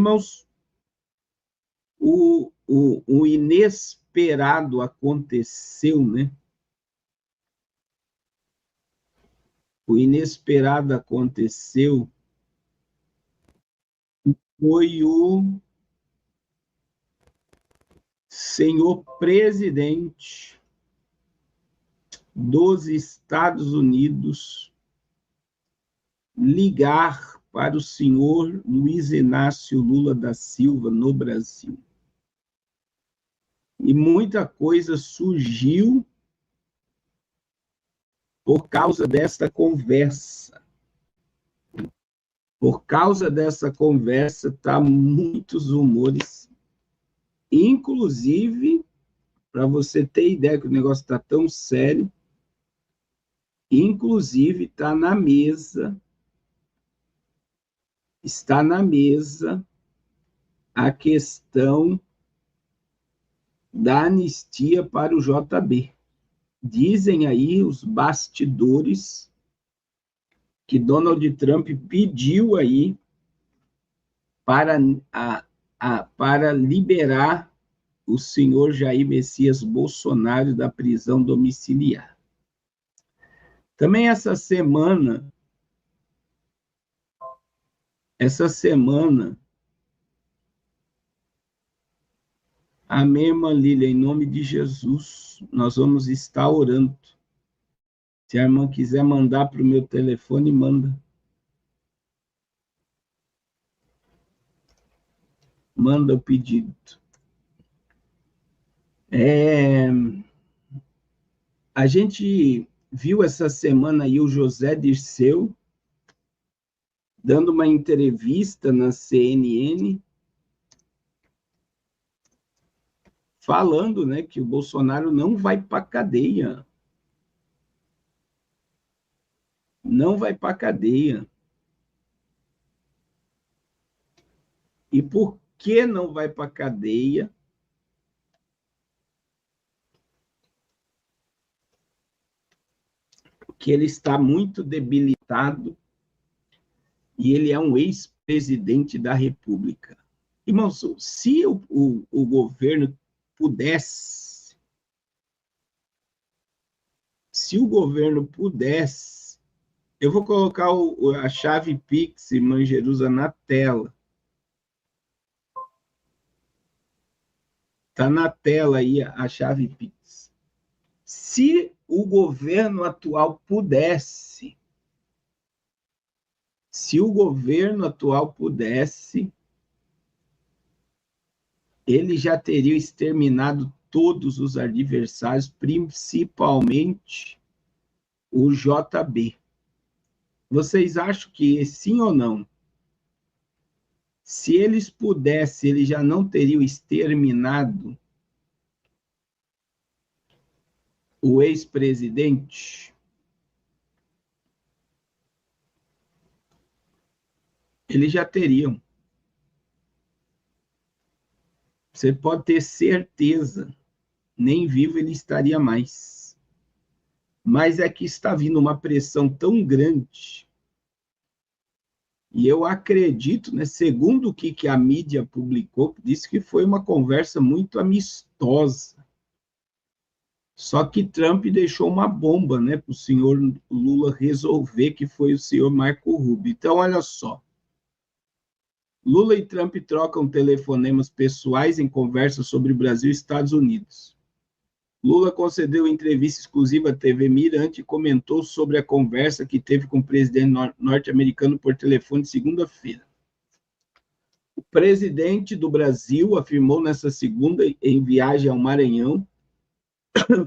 Irmãos, o inesperado aconteceu, né? O inesperado aconteceu foi o senhor presidente dos Estados Unidos ligar para o senhor Luiz Inácio Lula da Silva no Brasil. E muita coisa surgiu por causa desta conversa. Por causa dessa conversa, tá muitos rumores. Inclusive, para você ter ideia que o negócio está tão sério, inclusive está na mesa a questão da anistia para o JB. Dizem aí os bastidores que Donald Trump pediu aí para liberar o senhor Jair Messias Bolsonaro da prisão domiciliar. Também essa semana, amém, irmã Lília, em nome de Jesus, nós vamos estar orando. Se a irmã quiser mandar para o meu telefone, manda. Manda o pedido. A gente viu essa semana aí o José Dirceu dando uma entrevista na CNN, falando, né, que o Bolsonaro não vai para a cadeia. Não vai para a cadeia. E por que não vai para a cadeia? Porque ele está muito debilitado e ele é um ex-presidente da República. Irmãos, se o governo pudesse, eu vou colocar a chave Pix, irmã Jerusa, na tela. Está na tela aí a chave Pix. Se o governo atual pudesse, ele já teria exterminado todos os adversários, principalmente o JB. Vocês acham que sim ou não? Se eles pudessem, ele já não teria exterminado o ex-presidente? Eles já teriam. Você pode ter certeza, nem vivo ele estaria mais. Mas é que está vindo uma pressão tão grande, e eu acredito, né, segundo o que a mídia publicou, disse que foi uma conversa muito amistosa. Só que Trump deixou uma bomba, né, para o senhor Lula resolver, que foi o senhor Marco Rubio. Então, olha só. Lula e Trump trocam telefonemas pessoais em conversas sobre Brasil e Estados Unidos. Lula concedeu entrevista exclusiva à TV Mirante e comentou sobre a conversa que teve com o presidente norte-americano por telefone segunda-feira. O presidente do Brasil afirmou nesta segunda, em viagem ao Maranhão,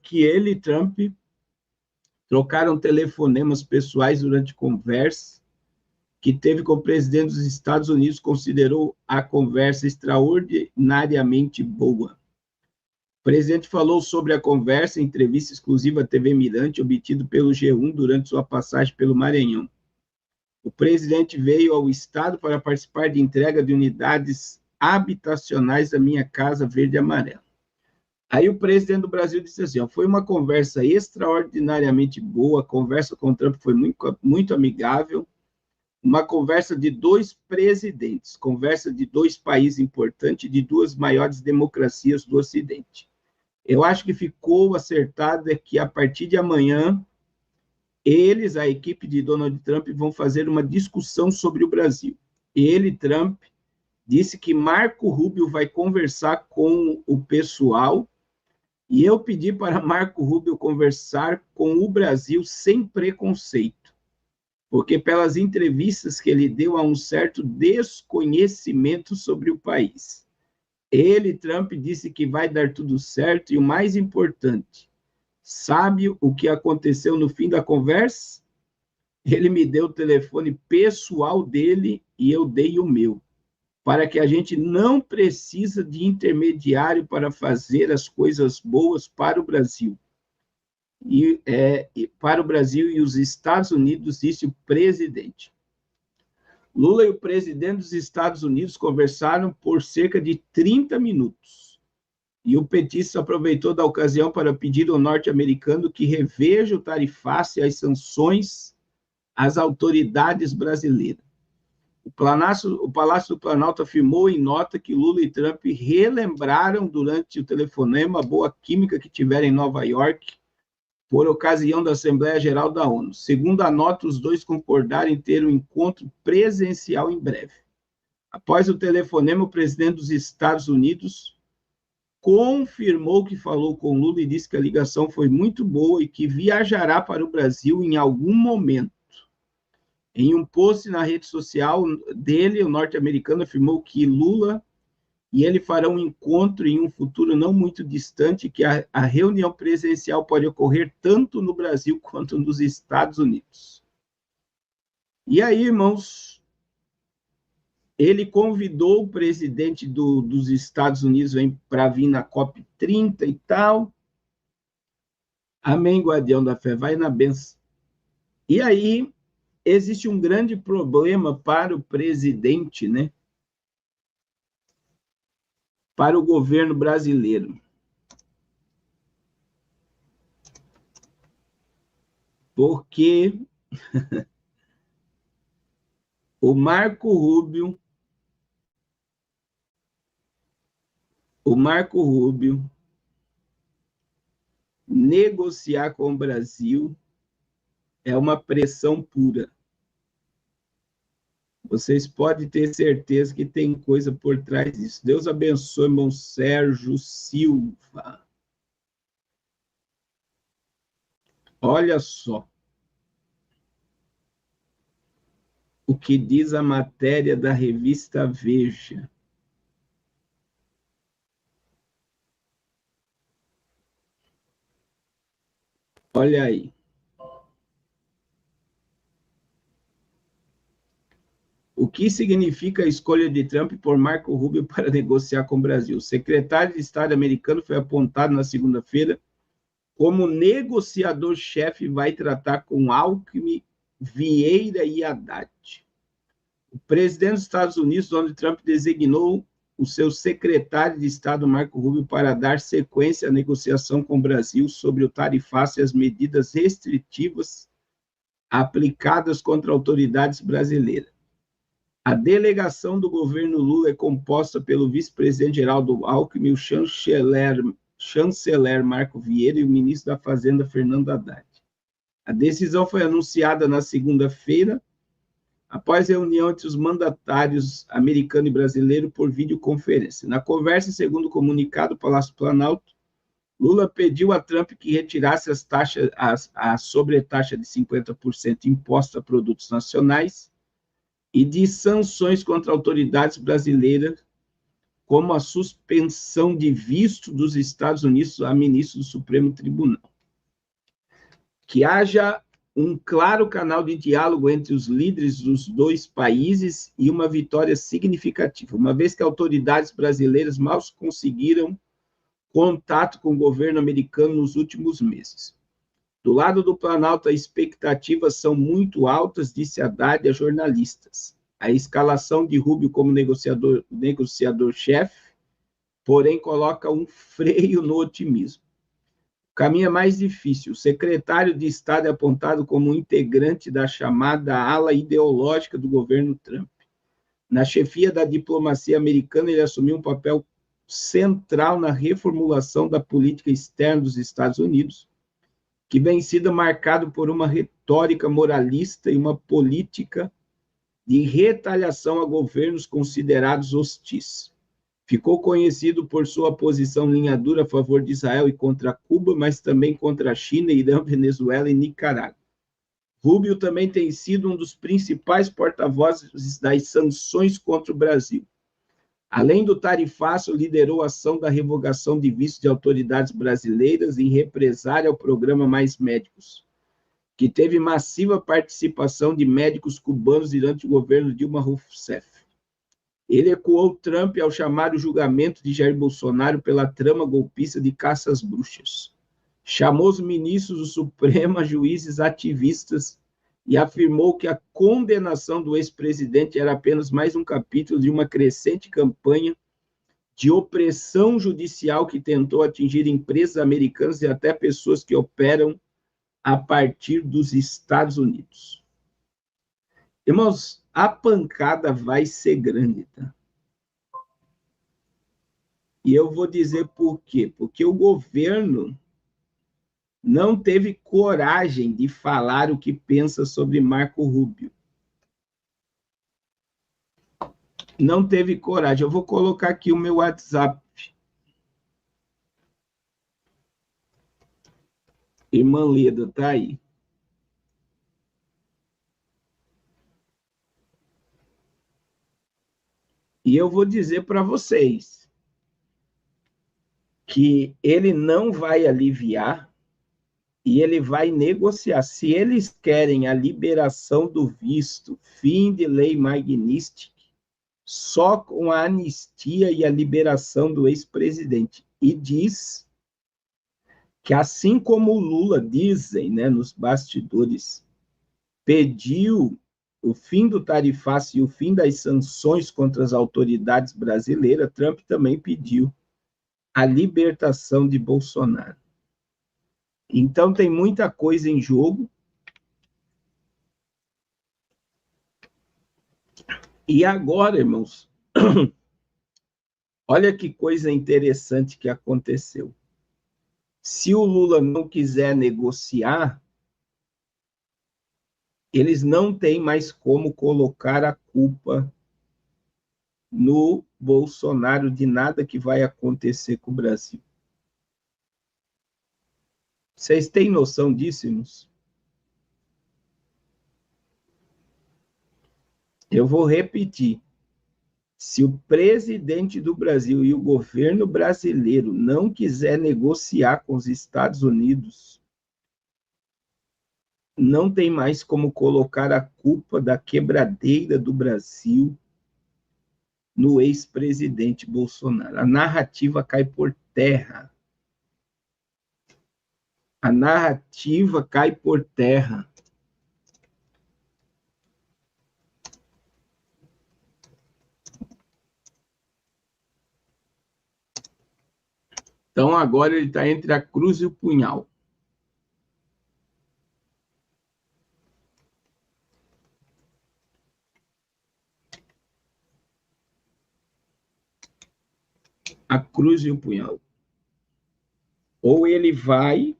que ele e Trump trocaram telefonemas pessoais durante conversa que teve com o presidente dos Estados Unidos, considerou a conversa extraordinariamente boa. O presidente falou sobre a conversa em entrevista exclusiva à TV Mirante, obtido pelo G1 durante sua passagem pelo Maranhão. O presidente veio ao estado para participar de entrega de unidades habitacionais da minha Casa Verde e Amarela. Aí o presidente do Brasil disse assim, foi uma conversa extraordinariamente boa, a conversa com o Trump foi muito, muito amigável, uma conversa de dois presidentes, conversa de dois países importantes, de duas maiores democracias do Ocidente. Eu acho que ficou acertado é que, a partir de amanhã, eles, a equipe de Donald Trump, vão fazer uma discussão sobre o Brasil. Ele, Trump, disse que Marco Rubio vai conversar com o pessoal, e eu pedi para Marco Rubio conversar com o Brasil sem preconceito, porque pelas entrevistas que ele deu há um certo desconhecimento sobre o país. Ele, Trump, disse que vai dar tudo certo, e o mais importante, sabe o que aconteceu no fim da conversa? Ele me deu o telefone pessoal dele e eu dei o meu, para que a gente não precisa de intermediário para fazer as coisas boas para o Brasil. Para o Brasil e os Estados Unidos, disse o presidente. Lula e o presidente dos Estados Unidos conversaram por cerca de 30 minutos. E o petista aproveitou da ocasião para pedir ao norte-americano que reveja o tarifaço e as sanções às autoridades brasileiras. O Palácio do Planalto afirmou em nota que Lula e Trump relembraram durante o telefonema a boa química que tiveram em Nova York por ocasião da Assembleia Geral da ONU. Segundo a nota, os dois concordaram em ter um encontro presencial em breve. Após o telefonema, o presidente dos Estados Unidos confirmou que falou com Lula e disse que a ligação foi muito boa e que viajará para o Brasil em algum momento. Em um post na rede social dele, o norte-americano afirmou que Lula e ele farão um encontro em um futuro não muito distante, que a reunião presencial pode ocorrer tanto no Brasil quanto nos Estados Unidos. E aí, irmãos, ele convidou o presidente dos Estados Unidos para vir na COP30 e tal. Amém, guardião da fé, vai na benção. E aí, existe um grande problema para o presidente, né? Para o governo brasileiro. Porque o Marco Rubio negociar com o Brasil é uma pressão pura. Vocês podem ter certeza que tem coisa por trás disso. Deus abençoe, irmão Sérgio Silva. Olha só o que diz a matéria da revista Veja. Olha aí. O que significa a escolha de Trump por Marco Rubio para negociar com o Brasil? O secretário de Estado americano foi apontado na segunda-feira como negociador-chefe e vai tratar com Alckmin, Vieira e Haddad. O presidente dos Estados Unidos, Donald Trump, designou o seu secretário de Estado, Marco Rubio, para dar sequência à negociação com o Brasil sobre o tarifaço e as medidas restritivas aplicadas contra autoridades brasileiras. A delegação do governo Lula é composta pelo vice-presidente Geraldo Alckmin, o chanceler Marco Vieira e o ministro da Fazenda, Fernando Haddad. A decisão foi anunciada na segunda-feira, após reunião entre os mandatários americano e brasileiro por videoconferência. Na conversa, segundo o comunicado do Palácio do Planalto, Lula pediu a Trump que retirasse a sobretaxa de 50% imposta a produtos nacionais e de sanções contra autoridades brasileiras, como a suspensão de visto dos Estados Unidos a ministro do Supremo Tribunal. Que haja um claro canal de diálogo entre os líderes dos dois países e uma vitória significativa, uma vez que autoridades brasileiras mal conseguiram contato com o governo americano nos últimos meses. Do lado do Planalto, as expectativas são muito altas, disse Haddad a jornalistas. A escalação de Rubio como negociador-chefe, porém, coloca um freio no otimismo. caminho é mais difícil. O secretário de Estado é apontado como um integrante da chamada ala ideológica do governo Trump. Na chefia da diplomacia americana, ele assumiu um papel central na reformulação da política externa dos Estados Unidos, que vem sido marcado por uma retórica moralista e uma política de retaliação a governos considerados hostis. Ficou conhecido por sua posição linha dura a favor de Israel e contra Cuba, mas também contra a China, Irã, Venezuela e Nicarágua. Rubio também tem sido um dos principais porta-vozes das sanções contra o Brasil. Além do tarifaço, liderou a ação da revogação de vistos de autoridades brasileiras em represália ao programa Mais Médicos, que teve massiva participação de médicos cubanos durante o governo Dilma Rousseff. Ele ecoou Trump ao chamar o julgamento de Jair Bolsonaro pela trama golpista de caça às bruxas. Chamou os ministros do Supremo a juízes ativistas e afirmou que a condenação do ex-presidente era apenas mais um capítulo de uma crescente campanha de opressão judicial que tentou atingir empresas americanas e até pessoas que operam a partir dos Estados Unidos. Irmãos, a pancada vai ser grande, tá? E eu vou dizer por quê. Porque o governo não teve coragem de falar o que pensa sobre Marco Rubio. Não teve coragem. Eu vou colocar aqui o meu WhatsApp. Irmã Leda, tá aí. E eu vou dizer para vocês que ele não vai aliviar e ele vai negociar. Se eles querem a liberação do visto, fim de lei Magnitsky, só com a anistia e a liberação do ex-presidente. E diz que, assim como o Lula, dizem, né, nos bastidores, pediu o fim do tarifaço e o fim das sanções contra as autoridades brasileiras, Trump também pediu a libertação de Bolsonaro. Então, tem muita coisa em jogo. E agora, irmãos, olha que coisa interessante que aconteceu. Se o Lula não quiser negociar, eles não têm mais como colocar a culpa no Bolsonaro de nada que vai acontecer com o Brasil. Vocês têm noção disso, irmãos? Eu vou repetir. Se o presidente do Brasil e o governo brasileiro não quiser negociar com os Estados Unidos, não tem mais como colocar a culpa da quebradeira do Brasil no ex-presidente Bolsonaro. A narrativa cai por terra. A narrativa cai por terra. Então, agora ele está entre a cruz e o punhal. A cruz e o punhal. Ou ele vai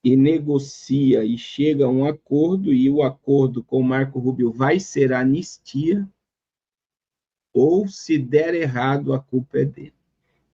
e negocia e chega a um acordo, e o acordo com Marco Rubio vai ser anistia, ou se der errado, a culpa é dele.